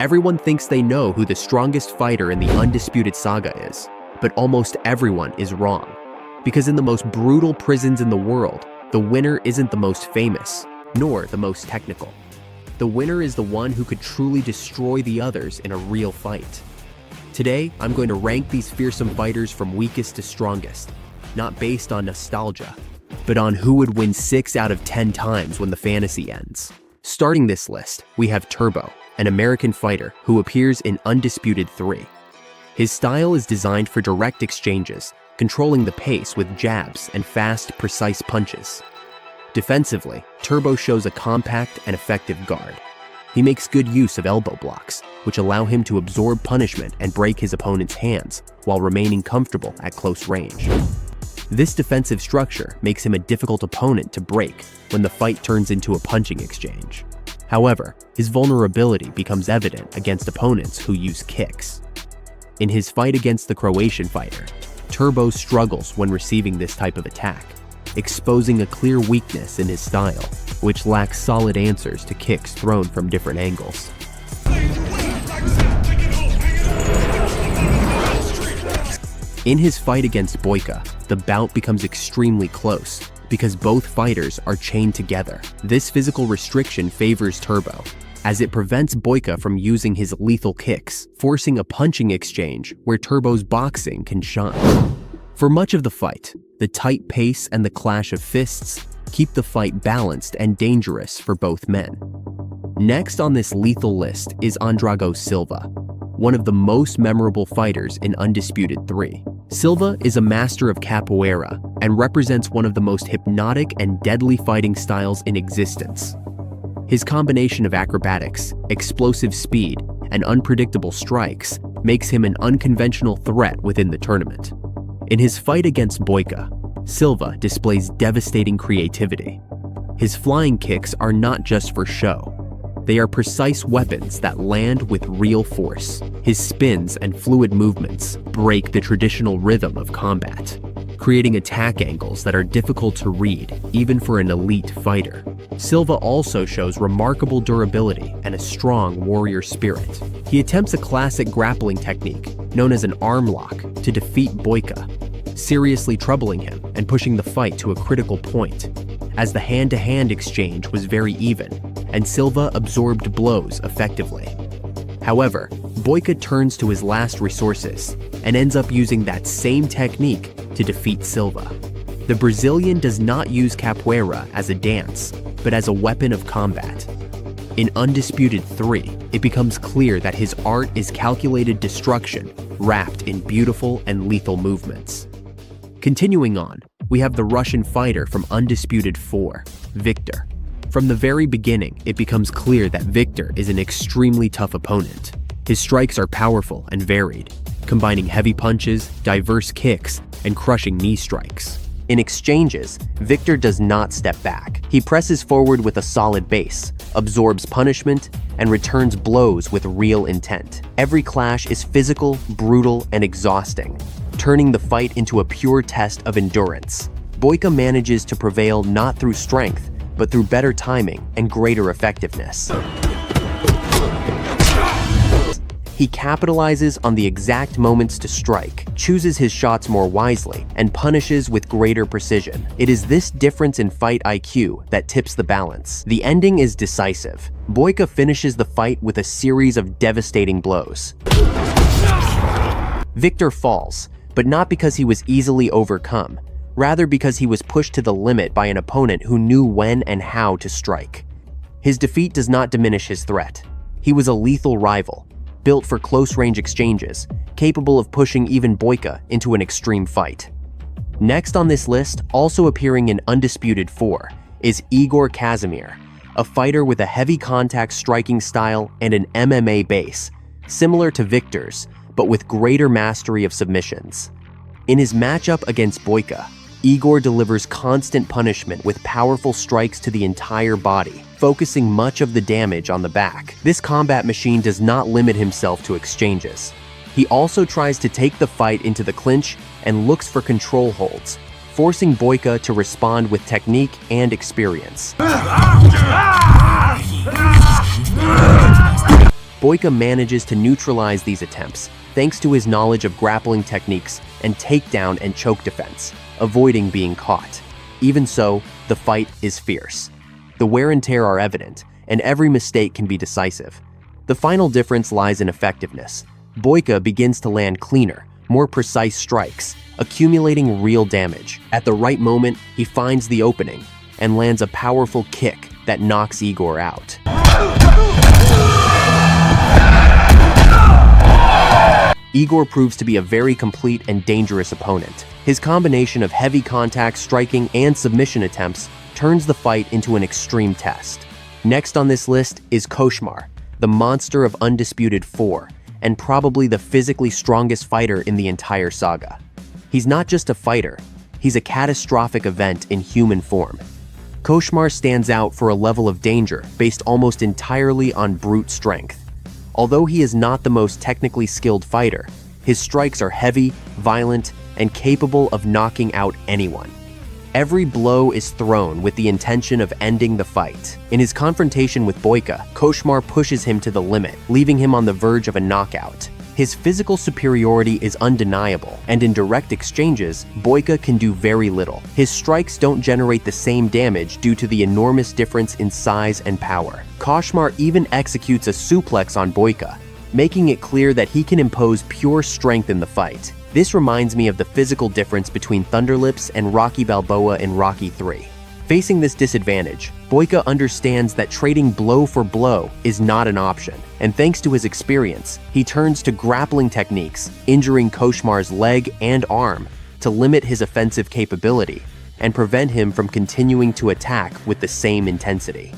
Everyone thinks they know who the strongest fighter in the Undisputed saga is, but almost everyone is wrong. Because in the most brutal prisons in the world, the winner isn't the most famous, nor the most technical. The winner is the one who could truly destroy the others in a real fight. Today, I'm going to rank these fearsome fighters from weakest to strongest, not based on nostalgia, but on who would win 6 out of 10 times when the fantasy ends. Starting this list, we have Turbo, an American fighter who appears in Undisputed 3. His style is designed for direct exchanges, controlling the pace with jabs and fast, precise punches. Defensively, Turbo shows a compact and effective guard. He makes good use of elbow blocks, which allow him to absorb punishment and break his opponent's hands while remaining comfortable at close range. This defensive structure makes him a difficult opponent to break when the fight turns into a punching exchange. However, his vulnerability becomes evident against opponents who use kicks. In his fight against the Croatian fighter, Turbo struggles when receiving this type of attack, exposing a clear weakness in his style, which lacks solid answers to kicks thrown from different angles. In his fight against Boyka, the bout becomes extremely close because both fighters are chained together. This physical restriction favors Turbo, as it prevents Boyka from using his lethal kicks, forcing a punching exchange where Turbo's boxing can shine. For much of the fight, the tight pace and the clash of fists keep the fight balanced and dangerous for both men. Next on this lethal list is Andrago Silva, one of the most memorable fighters in Undisputed 3. Silva is a master of capoeira and represents one of the most hypnotic and deadly fighting styles in existence. His combination of acrobatics, explosive speed, and unpredictable strikes makes him an unconventional threat within the tournament. In his fight against Boyka, Silva displays devastating creativity. His flying kicks are not just for show. They are precise weapons that land with real force. His spins and fluid movements break the traditional rhythm of combat, creating attack angles that are difficult to read even for an elite fighter. Silva also shows remarkable durability and a strong warrior spirit. He attempts a classic grappling technique known as an arm lock to defeat Boyka, seriously troubling him and pushing the fight to a critical point, as the hand-to-hand exchange was very even and Silva absorbed blows effectively. However, Boyka turns to his last resources and ends up using that same technique to defeat Silva. The Brazilian does not use capoeira as a dance, but as a weapon of combat. In Undisputed 3, it becomes clear that his art is calculated destruction wrapped in beautiful and lethal movements. Continuing on, we have the Russian fighter from Undisputed 4, Victor. From the very beginning, it becomes clear that Victor is an extremely tough opponent. His strikes are powerful and varied, combining heavy punches, diverse kicks, and crushing knee strikes. In exchanges, Victor does not step back. He presses forward with a solid base, absorbs punishment, and returns blows with real intent. Every clash is physical, brutal, and exhausting, turning the fight into a pure test of endurance. Boyka manages to prevail not through strength, but through better timing and greater effectiveness. He capitalizes on the exact moments to strike, chooses his shots more wisely, and punishes with greater precision. It is this difference in fight IQ that tips the balance. The ending is decisive. Boyka finishes the fight with a series of devastating blows. Victor falls, but not because he was easily overcome, rather because he was pushed to the limit by an opponent who knew when and how to strike. His defeat does not diminish his threat. He was a lethal rival, built for close-range exchanges, capable of pushing even Boyka into an extreme fight. Next on this list, also appearing in Undisputed 4, is Igor Kazimir, a fighter with a heavy contact striking style and an MMA base, similar to Victor's, but with greater mastery of submissions. In his matchup against Boyka, Igor delivers constant punishment with powerful strikes to the entire body, focusing much of the damage on the back. This combat machine does not limit himself to exchanges. He also tries to take the fight into the clinch and looks for control holds, forcing Boyka to respond with technique and experience. Boyka manages to neutralize these attempts thanks to his knowledge of grappling techniques and takedown and choke defense, avoiding being caught. Even so, the fight is fierce. The wear and tear are evident, and every mistake can be decisive. The final difference lies in effectiveness. Boyka begins to land cleaner, more precise strikes, accumulating real damage. At the right moment, he finds the opening and lands a powerful kick that knocks Igor out. Igor proves to be a very complete and dangerous opponent. His combination of heavy contact, striking, and submission attempts turns the fight into an extreme test. Next on this list is Koshmar, the monster of Undisputed 4, and probably the physically strongest fighter in the entire saga. He's not just a fighter, he's a catastrophic event in human form. Koshmar stands out for a level of danger based almost entirely on brute strength. Although he is not the most technically skilled fighter, his strikes are heavy, violent, and capable of knocking out anyone. Every blow is thrown with the intention of ending the fight. In his confrontation with Boyka, Koshmar pushes him to the limit, leaving him on the verge of a knockout. His physical superiority is undeniable, and in direct exchanges, Boyka can do very little. His strikes don't generate the same damage due to the enormous difference in size and power. Koshmar even executes a suplex on Boyka, making it clear that he can impose pure strength in the fight. This reminds me of the physical difference between Thunderlips and Rocky Balboa in Rocky III. Facing this disadvantage, Boyka understands that trading blow for blow is not an option, and thanks to his experience, he turns to grappling techniques, injuring Koshmar's leg and arm to limit his offensive capability and prevent him from continuing to attack with the same intensity.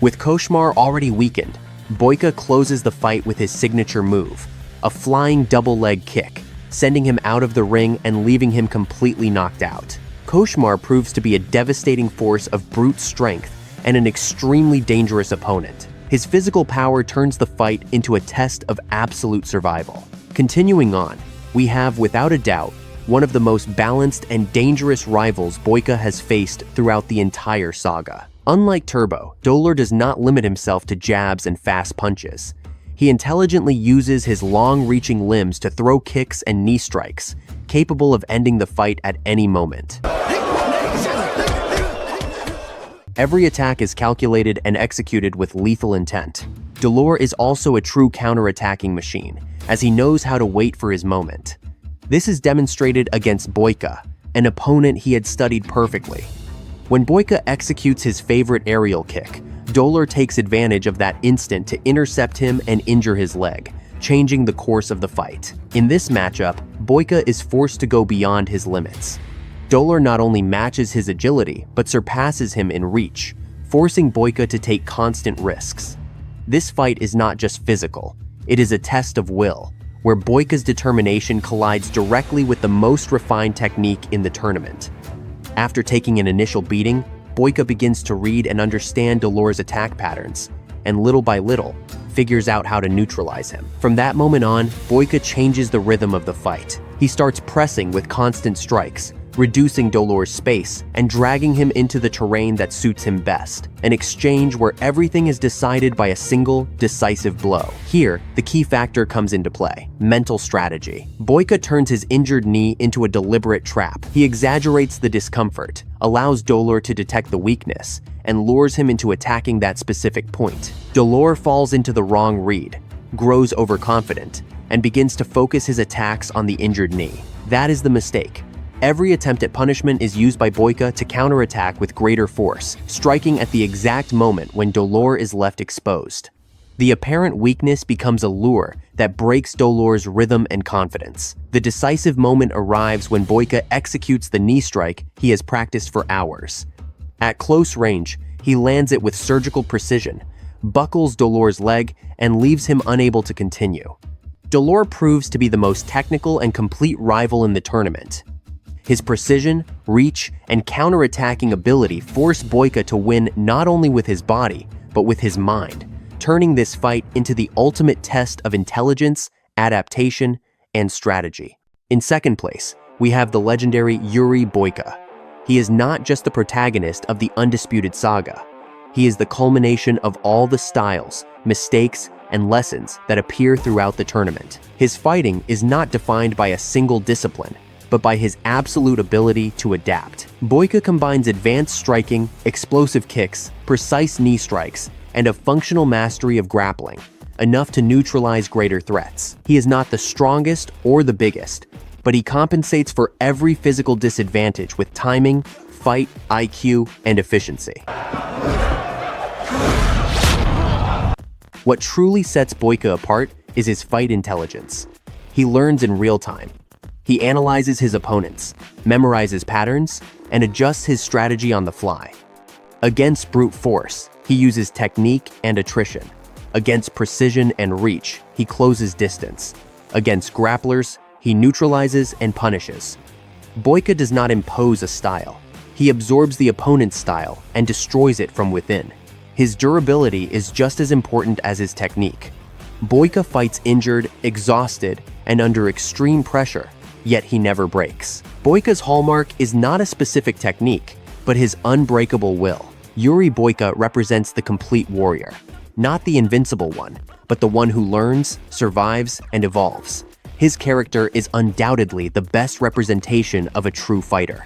With Koshmar already weakened, Boyka closes the fight with his signature move, a flying double leg kick, sending him out of the ring and leaving him completely knocked out. Koshmar proves to be a devastating force of brute strength and an extremely dangerous opponent. His physical power turns the fight into a test of absolute survival. Continuing on, we have, without a doubt, one of the most balanced and dangerous rivals Boyka has faced throughout the entire saga. Unlike Turbo, Dolor does not limit himself to jabs and fast punches. He intelligently uses his long-reaching limbs to throw kicks and knee strikes, capable of ending the fight at any moment. Every attack is calculated and executed with lethal intent. Dolor is also a true counter-attacking machine, as he knows how to wait for his moment. This is demonstrated against Boyka, an opponent he had studied perfectly. When Boyka executes his favorite aerial kick, Dolor takes advantage of that instant to intercept him and injure his leg, changing the course of the fight. In this matchup, Boyka is forced to go beyond his limits. Dolor not only matches his agility, but surpasses him in reach, forcing Boyka to take constant risks. This fight is not just physical, it is a test of will, where Boyka's determination collides directly with the most refined technique in the tournament. After taking an initial beating, Boyka begins to read and understand Dolor's attack patterns, and little by little, figures out how to neutralize him. From that moment on, Boyka changes the rhythm of the fight. He starts pressing with constant strikes, reducing Dolor's space and dragging him into the terrain that suits him best, an exchange where everything is decided by a single, decisive blow. Here, the key factor comes into play: mental strategy. Boyka turns his injured knee into a deliberate trap. He exaggerates the discomfort, allows Dolor to detect the weakness, and lures him into attacking that specific point. Dolor falls into the wrong read, grows overconfident, and begins to focus his attacks on the injured knee. That is the mistake. Every attempt at punishment is used by Boyka to counterattack with greater force, striking at the exact moment when Dolor is left exposed. The apparent weakness becomes a lure that breaks Dolor's rhythm and confidence. The decisive moment arrives when Boyka executes the knee strike he has practiced for hours. At close range, he lands it with surgical precision, buckles Dolor's leg, and leaves him unable to continue. Dolor proves to be the most technical and complete rival in the tournament. His precision, reach, and counterattacking ability force Boyka to win not only with his body, but with his mind, turning this fight into the ultimate test of intelligence, adaptation, and strategy. In second place, we have the legendary Yuri Boyka. He is not just the protagonist of the Undisputed saga. He is the culmination of all the styles, mistakes, and lessons that appear throughout the tournament. His fighting is not defined by a single discipline, but by his absolute ability to adapt. Boyka combines advanced striking, explosive kicks, precise knee strikes, and a functional mastery of grappling, enough to neutralize greater threats. He is not the strongest or the biggest, but he compensates for every physical disadvantage with timing, fight, IQ, and efficiency. What truly sets Boyka apart is his fight intelligence. He learns in real time. He analyzes his opponents, memorizes patterns, and adjusts his strategy on the fly. Against brute force, he uses technique and attrition. Against precision and reach, he closes distance. Against grapplers, he neutralizes and punishes. Boyka does not impose a style. He absorbs the opponent's style and destroys it from within. His durability is just as important as his technique. Boyka fights injured, exhausted, and under extreme pressure, yet he never breaks. Boyka's hallmark is not a specific technique, but his unbreakable will. Yuri Boyka represents the complete warrior, not the invincible one, but the one who learns, survives, and evolves. His character is undoubtedly the best representation of a true fighter.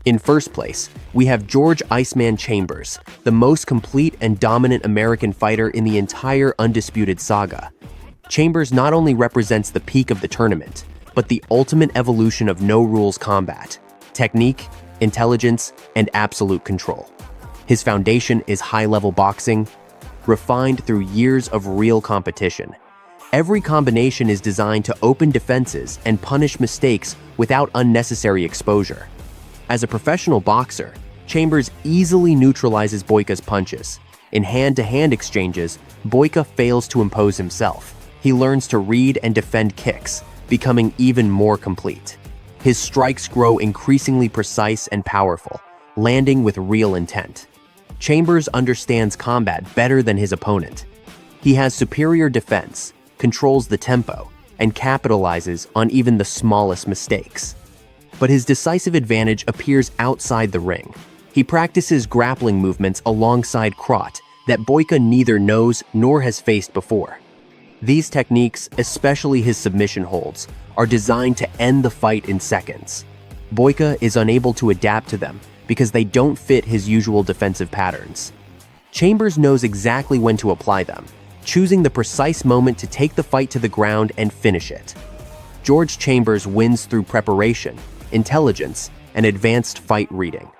In first place, we have George Iceman Chambers, the most complete and dominant American fighter in the entire Undisputed saga. Chambers not only represents the peak of the tournament, but the ultimate evolution of no-rules combat, technique, intelligence, and absolute control. His foundation is high-level boxing, refined through years of real competition. Every combination is designed to open defenses and punish mistakes without unnecessary exposure. As a professional boxer, Chambers easily neutralizes Boyka's punches. In hand-to-hand exchanges, Boyka fails to impose himself. He learns to read and defend kicks, becoming even more complete. His strikes grow increasingly precise and powerful, landing with real intent. Chambers understands combat better than his opponent. He has superior defense, controls the tempo, and capitalizes on even the smallest mistakes. But his decisive advantage appears outside the ring. He practices grappling movements alongside Krot that Boyka neither knows nor has faced before. These techniques, especially his submission holds, are designed to end the fight in seconds. Boyka is unable to adapt to them because they don't fit his usual defensive patterns. Chambers knows exactly when to apply them, choosing the precise moment to take the fight to the ground and finish it. George Chambers wins through preparation, intelligence, and advanced fight reading.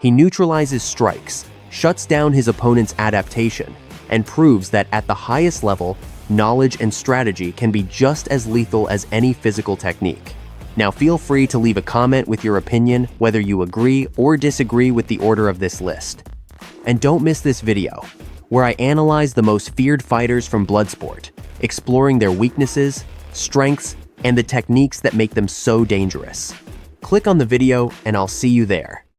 He neutralizes strikes, shuts down his opponent's adaptation, and proves that at the highest level, knowledge and strategy can be just as lethal as any physical technique. Now feel free to leave a comment with your opinion, whether you agree or disagree with the order of this list. And don't miss this video, where I analyze the most feared fighters from Bloodsport, exploring their weaknesses, strengths, and the techniques that make them so dangerous. Click on the video and I'll see you there.